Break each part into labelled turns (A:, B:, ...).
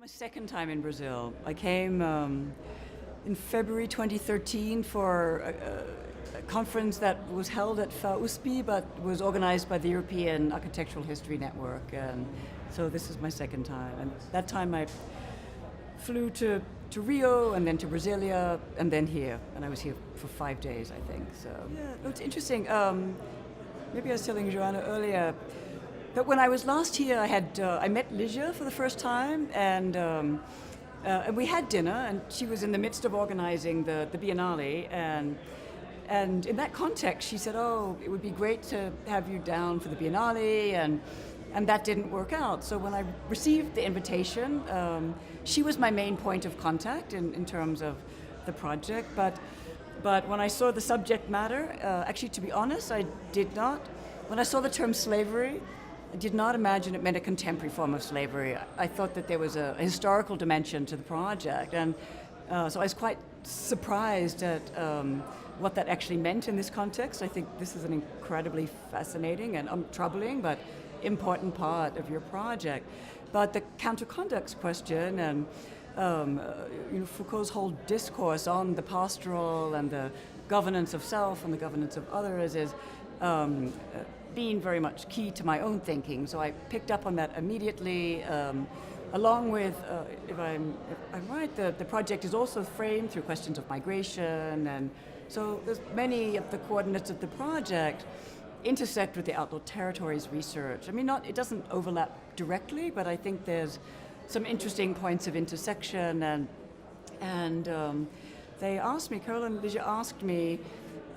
A: My second time in Brazil. I came in February 2013 for a conference that was held at FAUSP, but was organized by the European Architectural History Network. And so this is my second time. And that time I flew to Rio and then to Brasilia and then here. And I was here for 5 days, I think. So yeah, it's interesting. Maybe I was telling Joanna earlier, but when I was last here, I met Ligia for the first time, and we had dinner, and she was in the midst of organizing the Biennale, and in that context, she said, "Oh, it would be great to have you down for the Biennale," and that didn't work out. So when I received the invitation, she was my main point of contact in terms of the project, but when I saw the subject matter, actually, to be honest, I did not. When I saw the term slavery, I did not imagine it meant a contemporary form of slavery. I thought that there was a historical dimension to the project, and so I was quite surprised at what that actually meant in this context. I think this is an incredibly fascinating and troubling, but important part of your project. But the counterculture question and Foucault's whole discourse on the pastoral and the governance of self and the governance of others is been very much key to my own thinking. So I picked up on that immediately, along with, if I'm right, the project is also framed through questions of migration, and so there's many of the coordinates of the project intersect with the outlaw territories research. I mean, it doesn't overlap directly, but I think there's some interesting points of intersection, and they asked me, Carol and Ligia asked me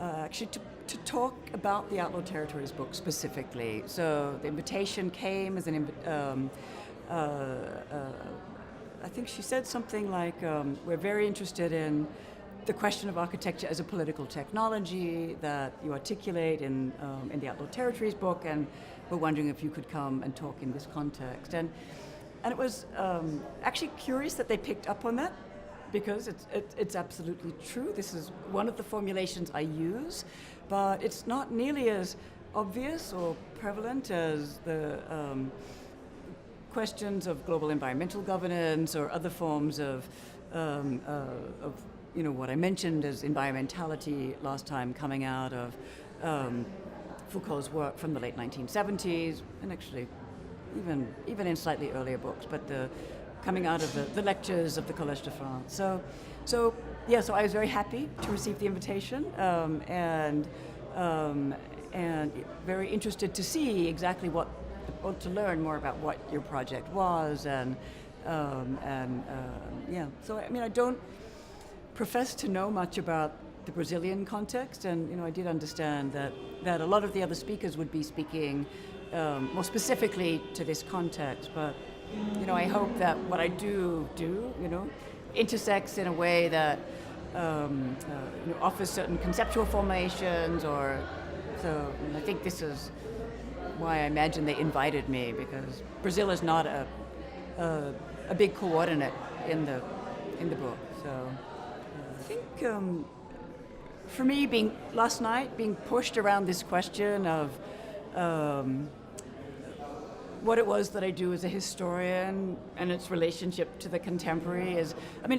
A: actually to talk about the Outlaw Territories book specifically. So the invitation came as I think she said something like, we're very interested in the question of architecture as a political technology that you articulate in the Outlaw Territories book, and we're wondering if you could come and talk in this context. And it was actually curious that they picked up on that, because it's absolutely true. This is one of the formulations I use, but it's not nearly as obvious or prevalent as the questions of global environmental governance or other forms of what I mentioned as environmentality last time, coming out of Foucault's work from the late 1970s, and actually even in slightly earlier books, but coming out of the lectures of the Collège de France. So I was very happy to receive the invitation, and very interested to see exactly to learn more about what your project was, So I mean, I don't profess to know much about the Brazilian context, and I did understand that a lot of the other speakers would be speaking more specifically to this context, but I hope that what I do intersects in a way that offers certain conceptual formations, or so. And I think this is why I imagine they invited me, because Brazil is not a big coordinate in the book. So I think for me, last night being pushed around this question of what it was that I do as a historian and its relationship to the contemporary it's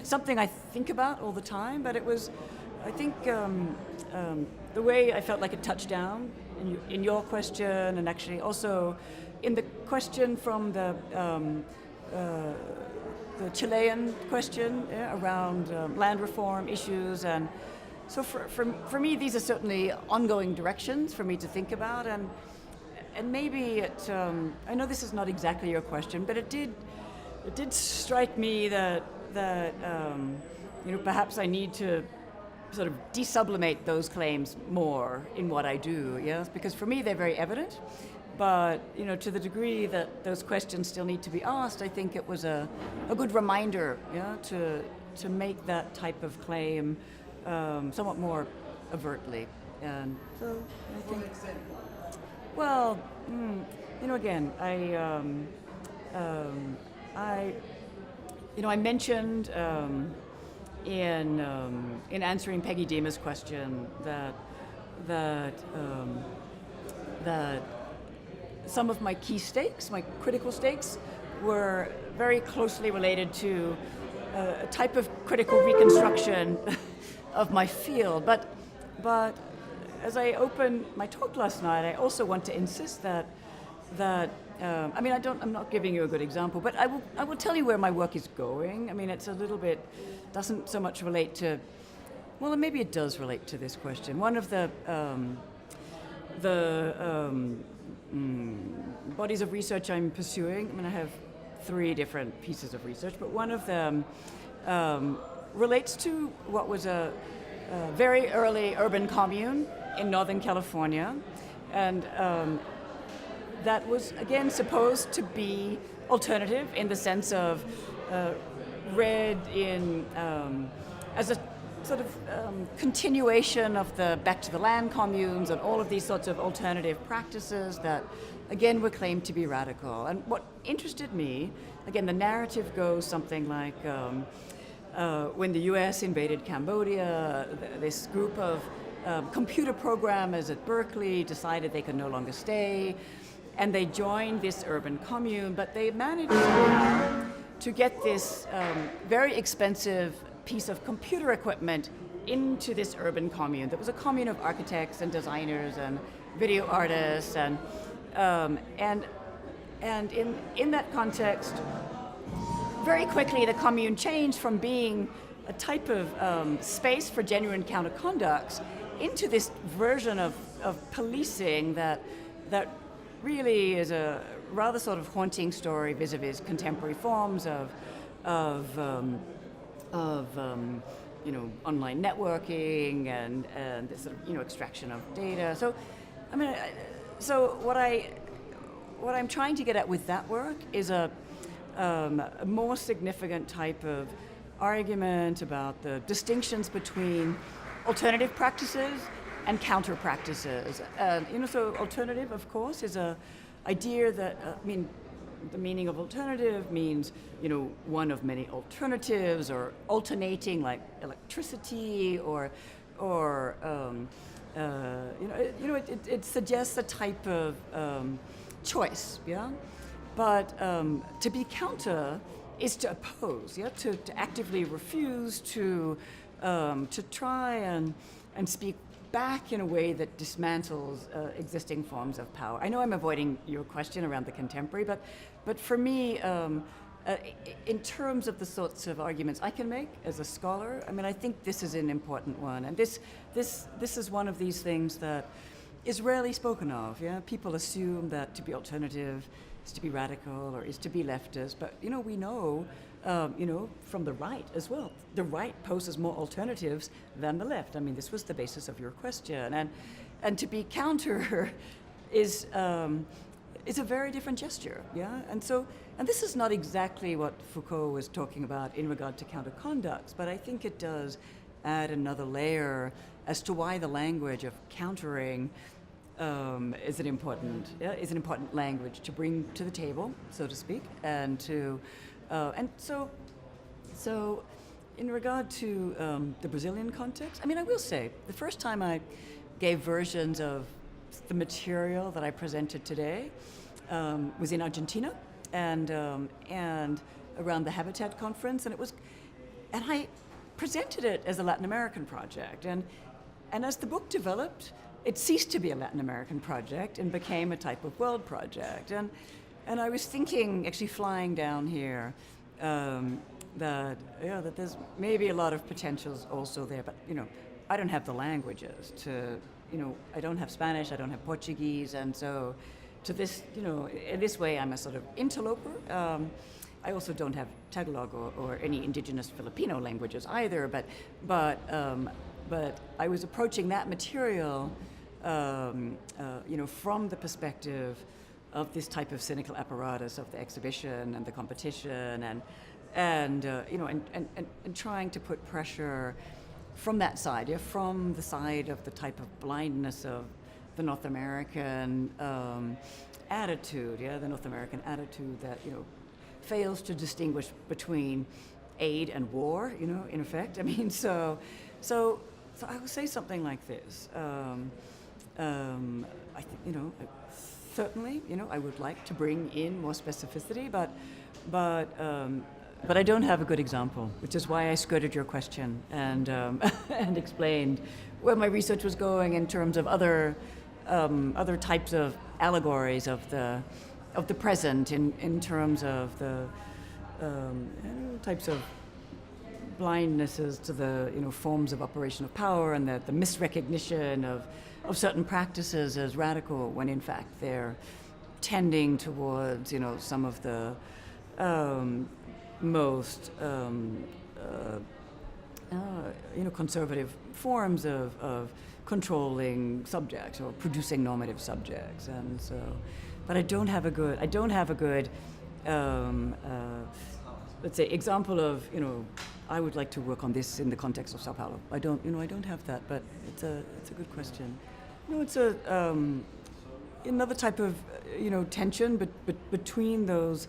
A: something I think about all the time, but it was, I think, the way I felt like it touched down in your question, and actually also in the question from the Chilean question around land reform issues. And so for me, these are certainly ongoing directions for me to think about, and maybe I know this is not exactly your question, but it did strike me that perhaps I need to sort of desublimate those claims more in what I do, yes, because for me they're very evident, but to the degree that those questions still need to be asked, I think it was a good reminder, to make that type of claim somewhat more overtly. And so I think, well, again, I mentioned in answering Peggy Dima's question that some of my key stakes, my critical stakes, were very closely related to a type of critical reconstruction of my field. But as I opened my talk last night, I also want to insist that I mean, I'm not giving you a good example, but I will tell you where my work is going. I mean, it's a little bit, doesn't so much relate to, well, maybe it does relate to this question. One of the bodies of research I'm pursuing, I mean, I have 3 different pieces of research, but one of them relates to what was a very early urban commune in Northern California, and that was, again, supposed to be alternative in the sense of read in as a sort of continuation of the back to the land communes and all of these sorts of alternative practices that, again, were claimed to be radical. And what interested me, again, the narrative goes something like when the US invaded Cambodia, this group of computer programmers at Berkeley decided they could no longer stay, and they joined this urban commune, but they managed somehow to get this very expensive piece of computer equipment into this urban commune. That was a commune of architects and designers and video artists, and in that context, very quickly the commune changed from being a type of space for genuine counterconducts into this version of policing that really is a rather sort of haunting story vis-a-vis contemporary forms of online networking and this sort of extraction of data. So, I mean, what I'm trying to get at with that work is a more significant type of argument about the distinctions between alternative practices and counter practices. So alternative, of course, is a idea that, the meaning of alternative means, one of many alternatives, or alternating like electricity, or it suggests a type of choice, yeah? But to be counter is to oppose, yeah? To actively refuse, to try and speak back in a way that dismantles existing forms of power. I know I'm avoiding your question around the contemporary, but for me, in terms of the sorts of arguments I can make as a scholar, I think this is an important one, and this is one of these things that is rarely spoken of. Yeah, people assume that to be alternative is to be radical or is to be leftist, but we know. From the right as well. The right poses more alternatives than the left. This was the basis of your question, and to be counter is a very different gesture. Yeah, and this is not exactly what Foucault was talking about in regard to counterconducts, but I think it does add another layer as to why the language of countering is an important language to bring to the table, so to speak, and to. So in regard to the Brazilian context, I will say, the first time I gave versions of the material that I presented today was in Argentina, and around the Habitat Conference, and I presented it as a Latin American project, and as the book developed, it ceased to be a Latin American project and became a type of world project, and I was thinking, actually flying down here, that there's maybe a lot of potentials also there, but I don't have the languages to, I don't have Spanish, I don't have Portuguese, and so to this, in this way I'm a sort of interloper. I also don't have Tagalog or any indigenous Filipino languages either, but I was approaching that material, from the perspective of this type of cynical apparatus of the exhibition and the competition, and trying to put pressure from that side, from the side of the type of blindness of the North American attitude, the North American attitude that fails to distinguish between aid and war, in effect. So I will say something like this. I think certainly, I would like to bring in more specificity, but I don't have a good example, which is why I skirted your question and and explained where my research was going in terms of other types of allegories of the present, in terms of the types of blindnesses to the forms of operation of power, and the misrecognition of certain practices as radical when in fact they're tending towards some of the most conservative forms of controlling subjects or producing normative subjects. And so, but I don't have a good let's say example of I would like to work on this in the context of Sao Paulo. I don't have that, but it's a good question. It's another type of tension, but between those.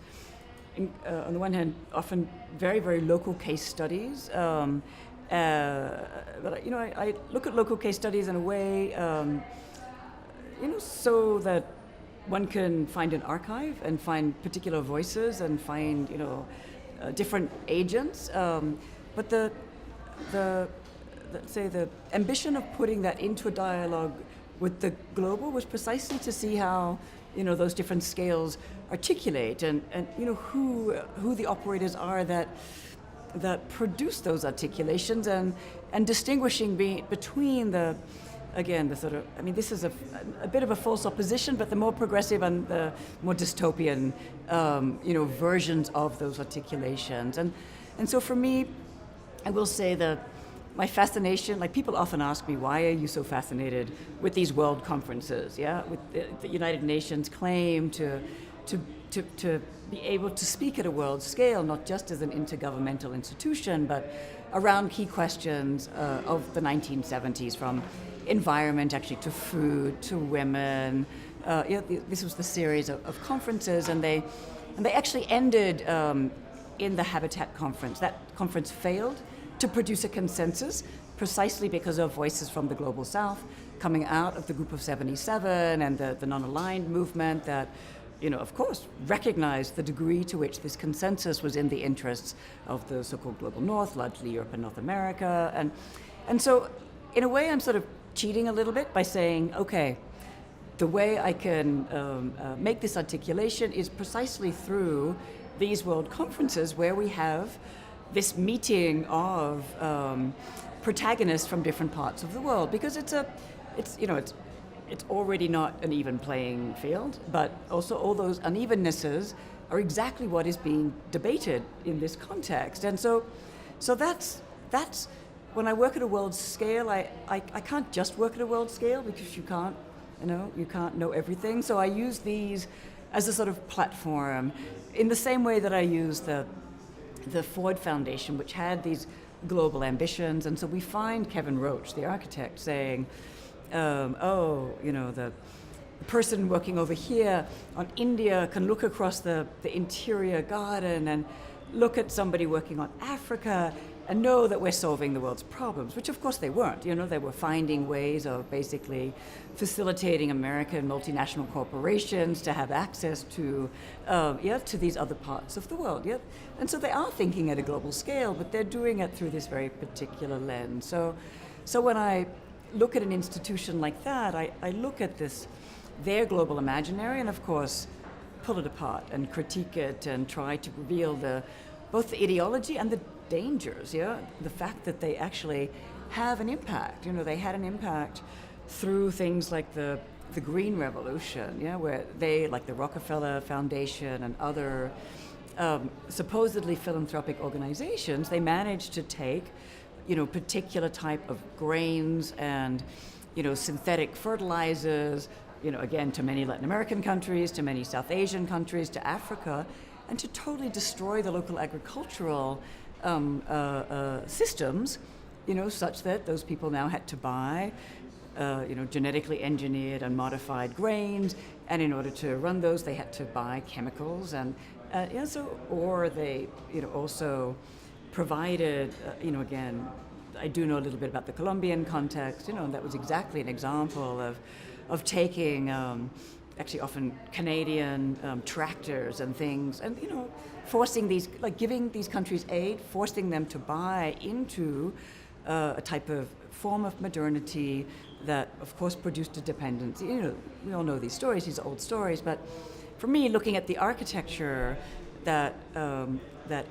A: On the one hand, often very, very local case studies. But I look at local case studies in a way, so that one can find an archive and find particular voices and find different agents. But let's say the ambition of putting that into a dialogue with the global was precisely to see how those different scales articulate and who the operators are that produce those articulations, and distinguishing between the sort of, this is a bit of a false opposition, but the more progressive and the more dystopian versions of those articulations. And so for me, I will say that my fascination, like people often ask me, why are you so fascinated with these world conferences? Yeah, with the United Nations claim to be able to speak at a world scale, not just as an intergovernmental institution, but around key questions of the 1970s, from environment actually to food to women. This was the series of conferences, and they actually ended in the Habitat Conference. That conference failed to produce a consensus, precisely because of voices from the Global South coming out of the Group of 77 and the non-aligned movement that, of course, recognized the degree to which this consensus was in the interests of the so-called Global North, largely Europe and North America. And so, in a way, I'm sort of cheating a little bit by saying, okay, the way I can make this articulation is precisely through these world conferences where we have this meeting of protagonists from different parts of the world, because it's already not an even playing field, but also all those unevennesses are exactly what is being debated in this context. And so that's when I work at a world scale, I can't just work at a world scale, because you can't know everything. So I use these as a sort of platform, in the same way that I use the Ford Foundation, which had these global ambitions. And so we find Kevin Roach, the architect, saying, the person working over here on India can look across the interior garden and look at somebody working on Africa and know that we're solving the world's problems, which of course they weren't. They were finding ways of basically facilitating American multinational corporations to have access to these other parts of the world. Yeah? And so they are thinking at a global scale, but they're doing it through this very particular lens. So when I look at an institution like that, I look at their global imaginary, and of course pull it apart and critique it and try to reveal both the ideology and the dangers, the fact that they actually have an impact. They had an impact through things like the Green Revolution, where they, like the Rockefeller Foundation and other supposedly philanthropic organizations, they managed to take, particular type of grains and, synthetic fertilizers, again, to many Latin American countries, to many South Asian countries, to Africa, and to totally destroy the local agricultural systems, such that those people now had to buy, genetically engineered and modified grains, and in order to run those, they had to buy chemicals, and or they, also provided, again, I do know a little bit about the Colombian context, and that was exactly an example of taking actually often Canadian tractors and things, and forcing these, like giving these countries aid, forcing them to buy into a type of form of modernity that, of course, produced a dependency. We all know these stories, these old stories, but for me, looking at the architecture that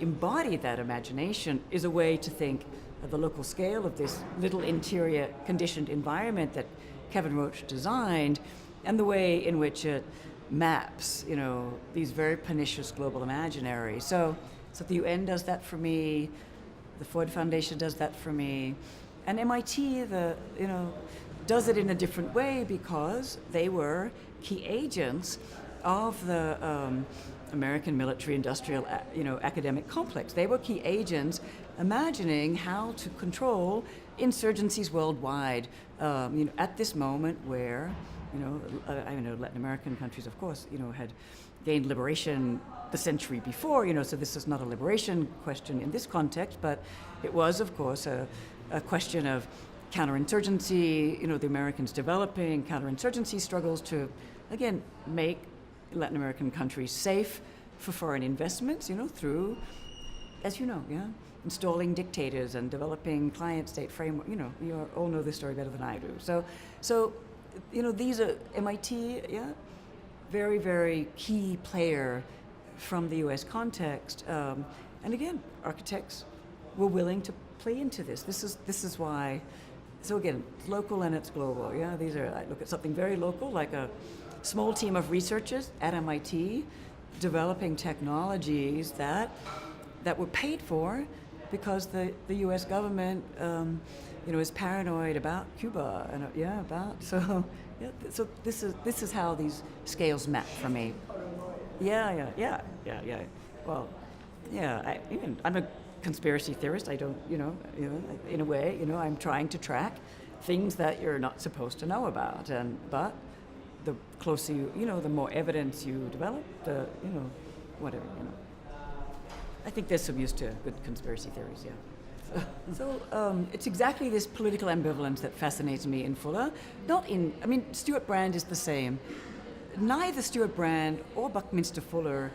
A: embodied that imagination is a way to think at the local scale of this little interior conditioned environment that Kevin Roach designed, and the way in which it maps, these very pernicious global imaginaries. So the UN does that for me, the Ford Foundation does that for me, and MIT, does it in a different way because they were key agents of the American military-industrial, academic complex. They were key agents imagining how to control insurgencies worldwide. At this moment where, Latin American countries, of course, had gained liberation the century before. So this is not a liberation question in this context, but it was, of course, a question of counterinsurgency. The Americans developing counterinsurgency struggles to, again, make Latin American countries safe for foreign investments, through, as installing dictators and developing client state framework. You all know this story better than I do. So these are MIT, very, very key player from the U.S. context. And again, architects were willing to play into this. This is why. So again, it's local and it's global. I look at something very local, like a small team of researchers at MIT developing technologies that were paid for because the U.S. government, is paranoid about Cuba and so this is how these scales map for me. Yeah. Well, I'm a conspiracy theorist. I don't, in a way, I'm trying to track things that you're not supposed to know about, but the closer the more evidence you develop, the whatever. I think there's some use to good conspiracy theories. So it's exactly this political ambivalence that fascinates me in Fuller. Stuart Brand is the same. Neither Stuart Brand or Buckminster Fuller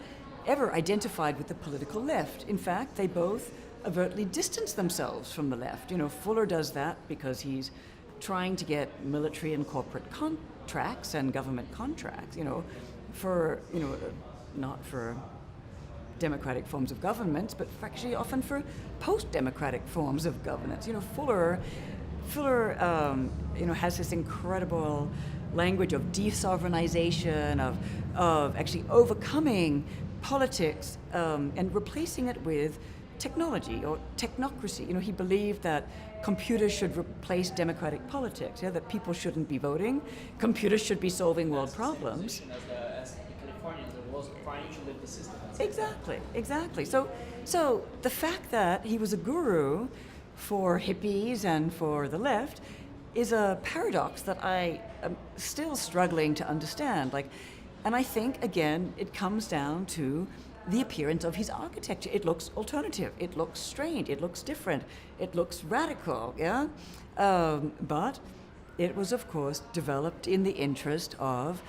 A: ever identified with the political left. In fact, they both overtly distance themselves from the left. Fuller does that because he's trying to get military and corporate contracts and government contracts, for, not for democratic forms of governments, but actually often for post-democratic forms of governance. Fuller has this incredible language of desovereignization, of actually overcoming politics and replacing it with technology or technocracy. He believed that computers should replace democratic politics, that people shouldn't be voting, computers should be solving world problems.
B: As the Californians, there was trying to live the system.
A: Exactly. So the fact that he was a guru for hippies and for the left is a paradox that I am still struggling to understand. And I think, again, it comes down to the appearance of his architecture. It looks alternative, it looks strange, it looks different, it looks radical, but it was, of course, developed in the interest of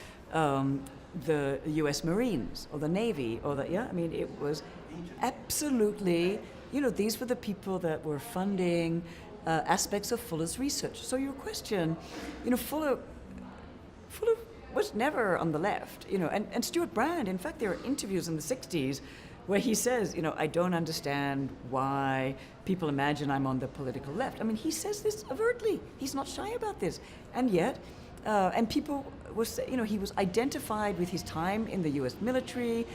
A: the U.S. Marines or the Navy it was absolutely, these were the people that were funding aspects of Fuller's research. So your question, Fuller was never on the left, and Stuart Brand, in fact, there are interviews in the 60s where he says, I don't understand why people imagine I'm on the political left. He says this overtly. He's not shy about this. And yet, and people were, he was identified with his time in the U.S. military.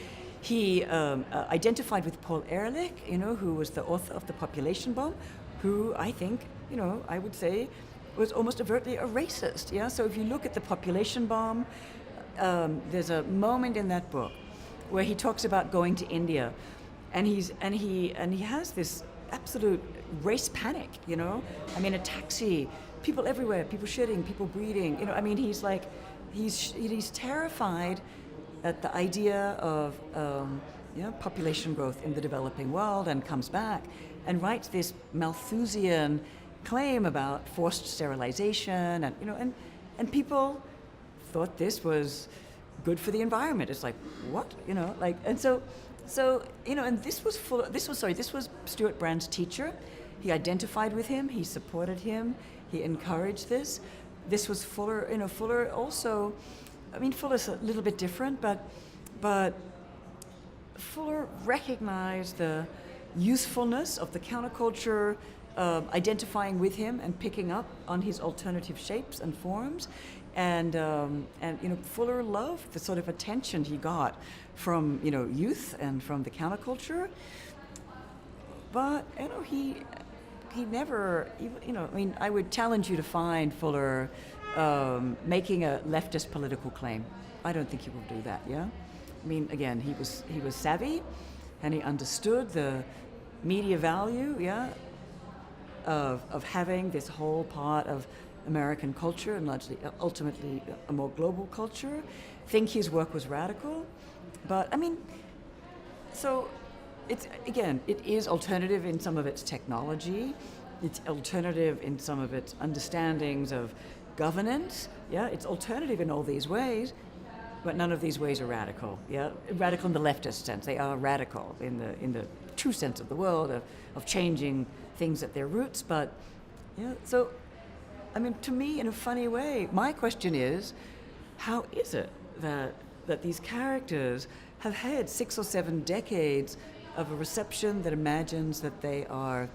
A: He identified with Paul Ehrlich, who was the author of The Population Bomb, who I think, I would say, was almost overtly a racist. So if you look at The Population Bomb, there's a moment in that book where he talks about going to India, and he has this absolute race panic. A taxi, people everywhere, people shitting, people breathing. He's terrified at the idea of population growth in the developing world, and comes back and writes this Malthusian claim about forced sterilization, and people thought this was good for the environment. It's like, what? And this was Stuart Brand's teacher. He identified with him, he supported him, he encouraged this. This was Fuller, Fuller also, Fuller's a little bit different, but Fuller recognized the usefulness of the counterculture, identifying with him and picking up on his alternative shapes and forms. And Fuller loved the sort of attention he got from, youth and from the counterculture. But, he never, I would challenge you to find Fuller making a leftist political claim. I don't think he will do that, yeah? Again, he was savvy, and he understood the media value, yeah, of having this whole part of American culture and largely, ultimately, a more global culture. Think his work was radical, but so it is alternative in some of its technology. It's alternative in some of its understandings of governance. Yeah, it's alternative in all these ways, but none of these ways are radical. Yeah, radical in the leftist sense. They are radical in the true sense of the world of changing things at their roots. But yeah, so to me, in a funny way, my question is, how is it that these characters have had 6 or 7 decades of a reception that imagines that they are,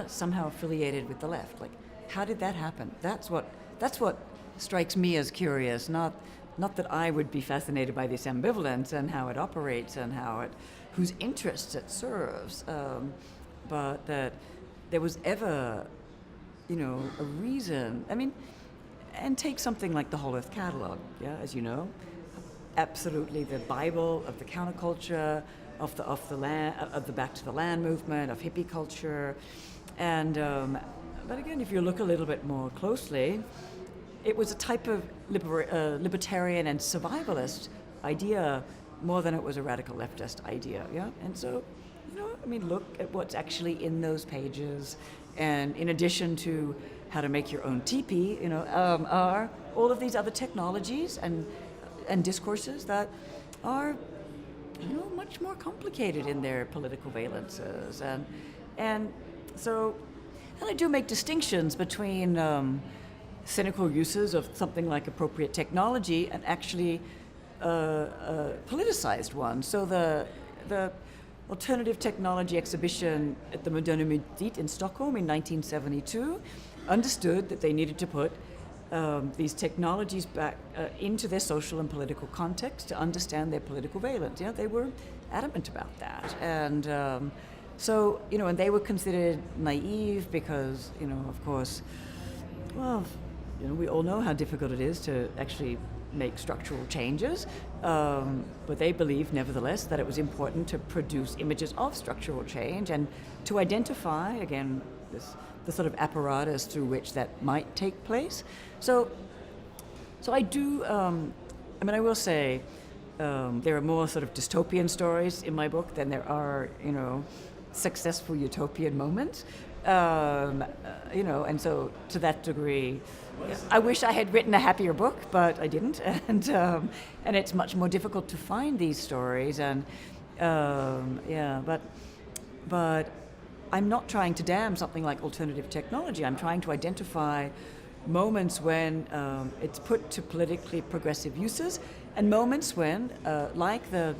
A: somehow affiliated with the left? Like, how did that happen? That's what strikes me as curious. Not that I would be fascinated by this ambivalence and how it operates and whose interests it serves, but that there was ever, a reason. And take something like the Whole Earth Catalog, as you know, absolutely the Bible of the counterculture, of the Back to the Land movement, of hippie culture, and but again, if you look a little bit more closely, it was a type of libertarian and survivalist idea more than it was a radical leftist idea, yeah. And so, look at what's actually in those pages, and in addition to how to make your own teepee, are all of these other technologies and discourses that are, much more complicated in their political valences, and I do make distinctions between cynical uses of something like appropriate technology and actually politicized ones. So the alternative technology exhibition at the Moderna Museet in Stockholm in 1972 understood that they needed to put these technologies back into their social and political context to understand their political valence. Yeah, they were adamant about that, and and they were considered naive because, of course, we all know how difficult it is to actually make structural changes, but they believed, nevertheless, that it was important to produce images of structural change and to identify, again, the sort of apparatus through which that might take place. So I do, I will say there are more sort of dystopian stories in my book than there are, successful utopian moments. And so to that degree, I wish I had written a happier book, but I didn't, and it's much more difficult to find these stories, and but I'm not trying to damn something like alternative technology. I'm trying to identify moments when it's put to politically progressive uses, and moments when, like the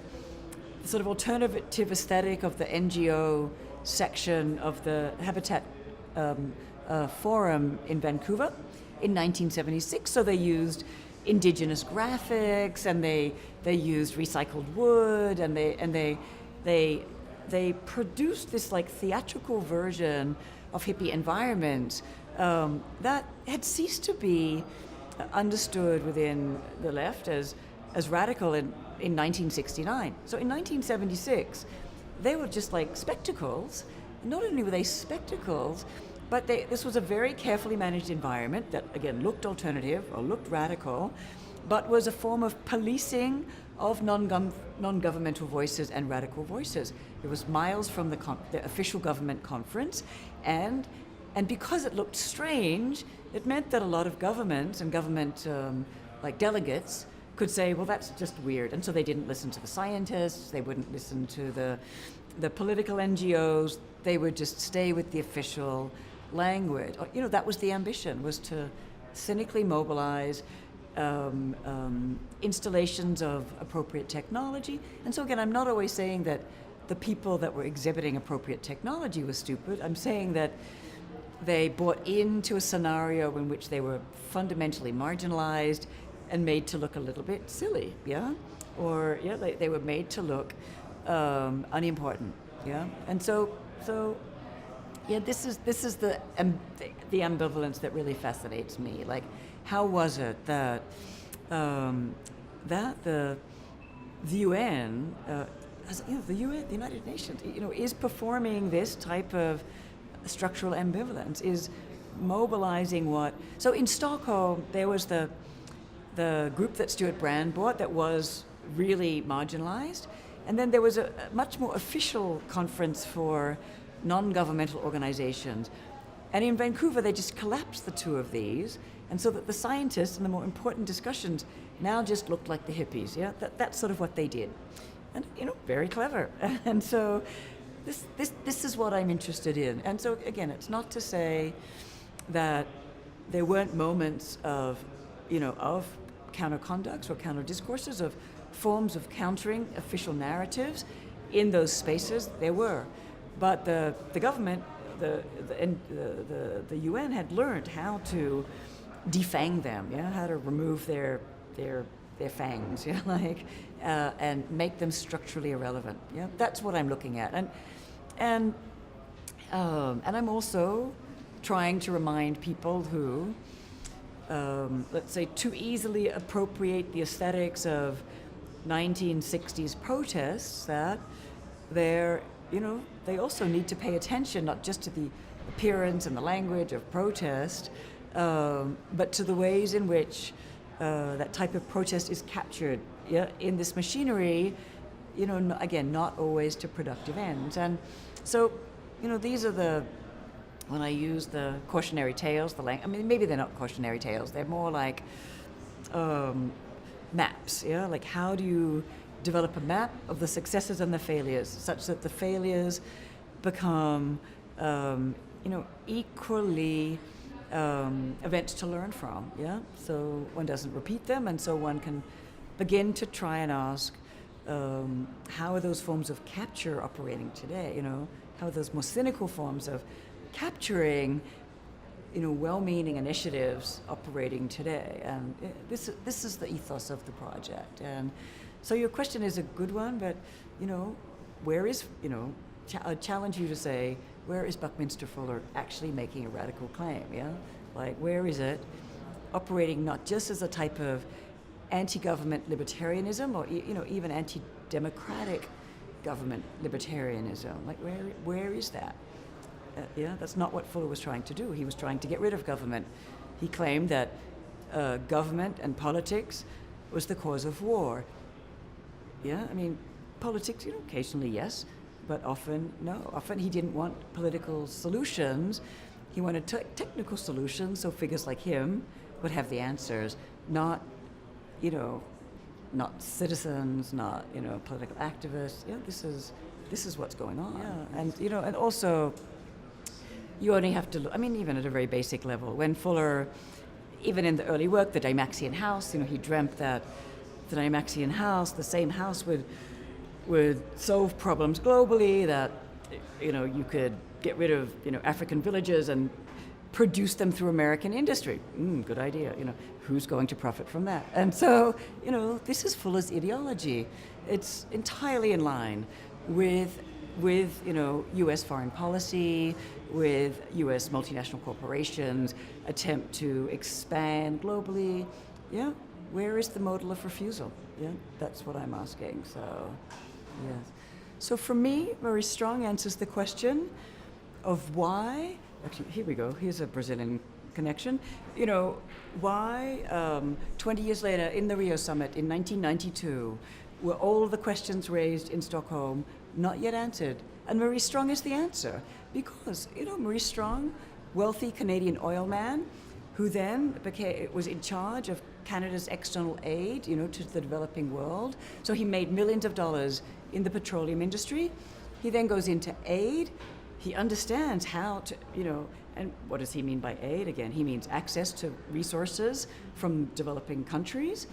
A: sort of alternative aesthetic of the NGO section of the Habitat Forum in Vancouver in 1976. So they used indigenous graphics, and they used recycled wood, and they produced this like theatrical version of hippie environment that had ceased to be understood within the left as radical in 1969. So in 1976, they were just like spectacles. Not only were they spectacles, but this was a very carefully managed environment that, again, looked alternative or looked radical, but was a form of policing of non-governmental voices and radical voices. It was miles from the official government conference, and because it looked strange, it meant that a lot of governments and government like delegates could say, well, that's just weird. And so they didn't listen to the scientists, they wouldn't listen to the political NGOs, they would just stay with the official language. You know, that was the ambition, was to cynically mobilize installations of appropriate technology. And so again, I'm not always saying that the people that were exhibiting appropriate technology was stupid. I'm saying that they bought into a scenario in which they were fundamentally marginalized and made to look a little bit silly, yeah? Or, yeah, they were made to look unimportant, yeah? And so yeah, this is the ambivalence that really fascinates me. Like, how was it that the UN, the UN, the United Nations, is performing this type of structural ambivalence, is mobilizing what? So in Stockholm, there was the group that Stuart Brand bought that was really marginalized, and then there was a much more official conference for non-governmental organizations. And in Vancouver, they just collapsed the two of these, and so that the scientists and the more important discussions now just looked like the hippies. Yeah, that's sort of what they did, and very clever. And so this is what I'm interested in. And so again, it's not to say that there weren't moments of counter-conducts or counter-discourses, of forms of countering official narratives in those spaces. There were. But the government, the UN had learned how to defang them, how to remove their fangs, and make them structurally irrelevant. Yeah, that's what I'm looking at, and I'm also trying to remind people who, let's say, too easily appropriate the aesthetics of 1960s protests, that they also need to pay attention not just to the appearance and the language of protest, but to the ways in which that type of protest is captured in this machinery, again, not always to productive ends. And so, these are when I use the cautionary tales, maybe they're not cautionary tales, they're more like maps, like how do you develop a map of the successes and the failures, such that the failures become, equally events to learn from, So one doesn't repeat them, and so one can begin to try and ask, how are those forms of capture operating today? How are those more cynical forms of capturing, well-meaning initiatives operating today? And this is the ethos of the project. And so your question is a good one, but where is I challenge you to say, where is Buckminster Fuller actually making a radical claim? Like, where is it operating not just as a type of anti-government libertarianism, or even anti-democratic government libertarianism? Like, where is that? That's not what Fuller was trying to do. He was trying to get rid of government. He claimed that government and politics was the cause of war. Politics, occasionally yes, but often no. Often he didn't want political solutions. He wanted technical solutions, so figures like him would have the answers, not citizens, not political activists. This is what's going on. And also, you only have to look, even at a very basic level, when Fuller, even in the early work, the Dymaxion house, he dreamt that the Dymaxion house, the same house, would solve problems globally, that you could get rid of African villages and produce them through American industry. Good idea. Who's going to profit from that? And so this is Fuller's ideology. It's entirely in line with U.S. foreign policy, with U.S. multinational corporations attempt to expand globally. Where is the model of refusal? That's what I'm asking. So, yes. So for me, Marie Strong answers the question of why. Actually, here we go. Here's a Brazilian connection. Why 20 years later in the Rio summit in 1992 were all the questions raised in Stockholm not yet answered? And Marie Strong is the answer, because Marie Strong, wealthy Canadian oil man, who then was in charge of Canada's external aid, to the developing world. So he made millions of dollars in the petroleum industry. He then goes into aid. He understands how to, and what does he mean by aid? Again, he means access to resources from developing countries.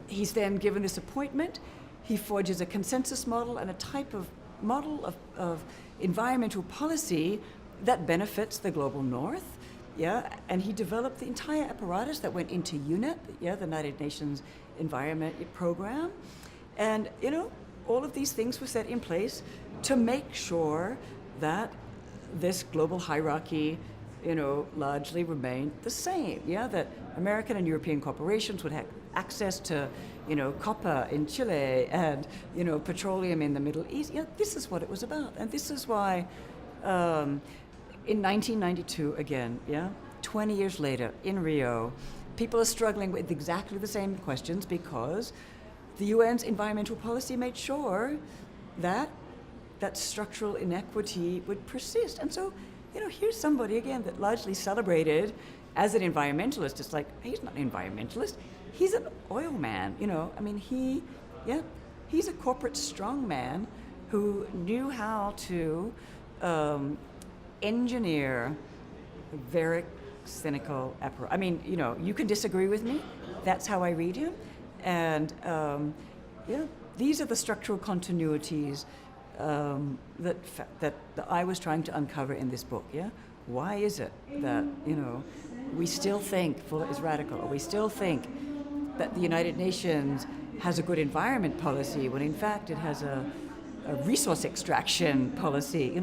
A: He's then given this appointment. He forges a consensus model and a type of model of environmental policy that benefits the global north. And he developed the entire apparatus that went into UNEP, the United Nations Environment Program. And, all of these things were set in place to make sure that this global hierarchy, largely remained the same. That American and European corporations would have access to, copper in Chile and, petroleum in the Middle East. This is what it was about. And this is why in 1992, again, 20 years later in Rio, people are struggling with exactly the same questions because the UN's environmental policy made sure that structural inequity would persist. And so, here's somebody, again, that largely celebrated as an environmentalist. It's like, he's not an environmentalist. He's an oil man, he's a corporate strongman who knew how to engineer a very cynical apparatus. I mean, you can disagree with me. That's how I read him. And these are the structural continuities that I was trying to uncover in this book. Why is it that we still think Fuller is radical, or we still think that the United Nations has a good environment policy when in fact it has a resource extraction policy?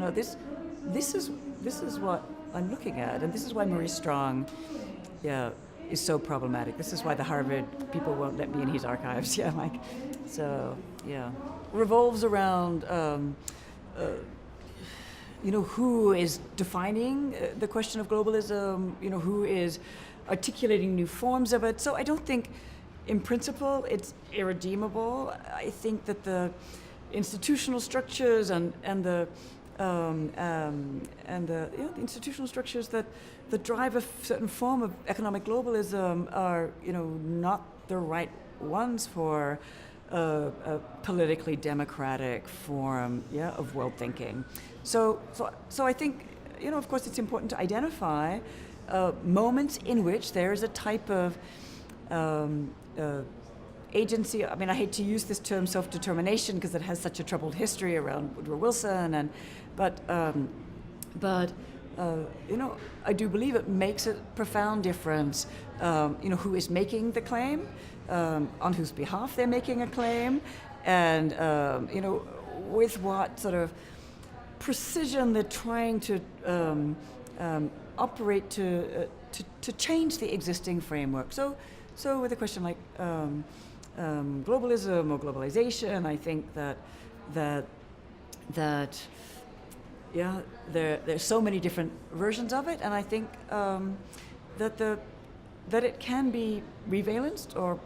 A: This is what I'm looking at, and this is why Maurice Strong, is so problematic. This is why the Harvard people won't let me in his archives. Revolves around who is defining the question of globalism, who is articulating new forms of it. So I don't think, in principle, it's irredeemable. I think that the institutional structures and the institutional structures that drive a certain form of economic globalism are, not the right ones for a politically democratic form, of world thinking. So I think, of course, it's important to identify moments in which there is a type of agency. I mean, I hate to use this term self-determination because it has such a troubled history around Woodrow Wilson, but I do believe it makes a profound difference, who is making the claim, on whose behalf they're making a claim, and with what sort of precision they're trying to operate to change the existing framework. So with a question like globalism or globalization, I think that there's so many different versions of it, and I think that it can be revalenced or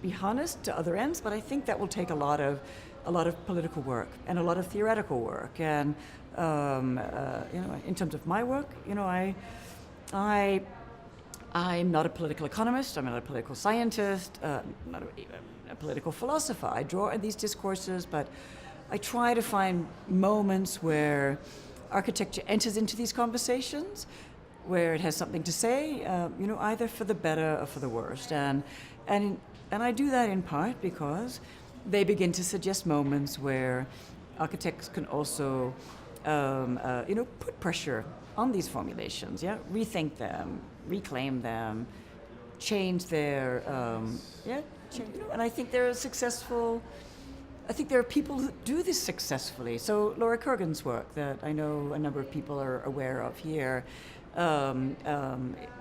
A: be harnessed to other ends, but I think that will take a lot of political work and a lot of theoretical work. And in terms of my work, I'm not a political economist. I'm not a political scientist. Not a political philosopher. I draw in these discourses, but I try to find moments where architecture enters into these conversations, where it has something to say, either for the better or for the worst. And I do that in part because they begin to suggest moments where architects can also, put pressure on these formulations, rethink them, reclaim them, change their, and I think there are people who do this successfully. So Laura Kurgan's work that I know a number of people are aware of here,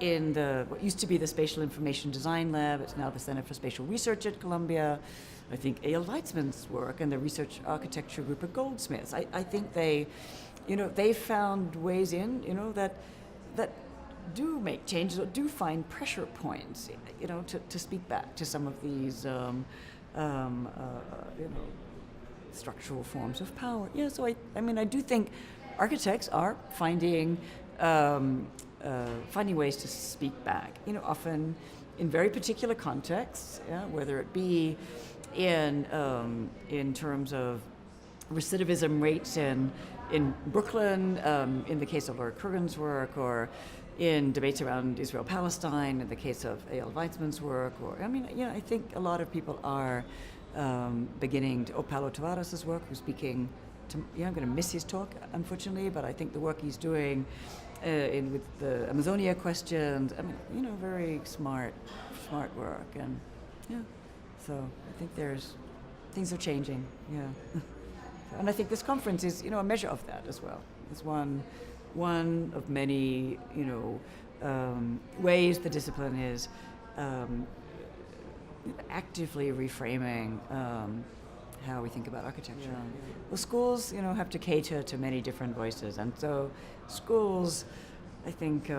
A: in what used to be the Spatial Information Design Lab, it's now the Center for Spatial Research at Columbia. I think A.L. Weitzman's work and the research architecture group at Goldsmiths. I think they found ways in, that do make changes or do find pressure points, to speak back to some of these, structural forms of power. So I do think architects are finding ways to speak back. Often in very particular contexts, yeah, whether it be in terms of recidivism rates in Brooklyn, in the case of Laura Kurgan's work, or in debates around Israel-Palestine, in the case of A.L. Weizmann's work, or, I mean, I think a lot of people are beginning to, Paulo Tavares' work, who's speaking to, I'm going to miss his talk, unfortunately, but I think the work he's doing with the Amazonia questions, I mean, very smart work, and so I think things are changing, and I think this conference is, a measure of that as well. It's one of many, ways the discipline is actively reframing how we think about architecture. Well, schools, have to cater to many different voices, and so schools, I think,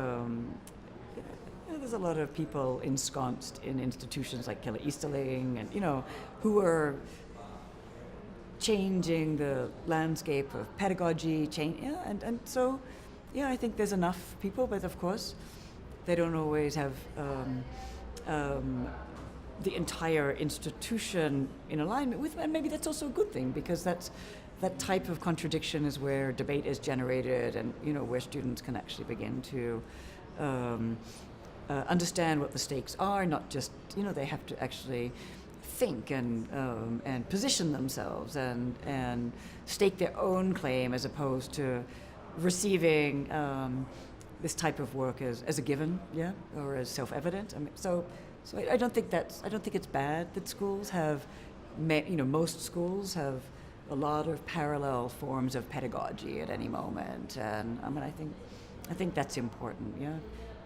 A: there's a lot of people ensconced in institutions like Keller Easterling, and who are changing the landscape of pedagogy, and so, I think there's enough people, but of course, they don't always have the entire institution in alignment with, and maybe that's also a good thing, because that type of contradiction is where debate is generated, and where students can actually begin to understand what the stakes are, not just they have to actually think and position themselves and stake their own claim, as opposed to receiving this type of work as a given, or as self-evident. I mean, so I don't think it's bad that schools have, most schools have a lot of parallel forms of pedagogy at any moment, and I mean, I think that's important.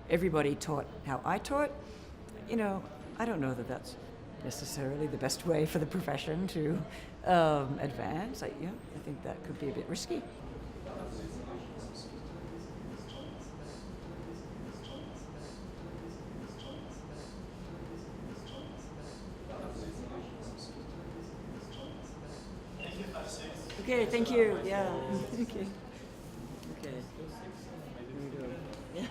A: Everybody taught how I taught. I don't know that that's necessarily the best way for the profession to advance. I think that could be a bit risky. Okay, thank you. Yeah. Okay. Okay. Yeah.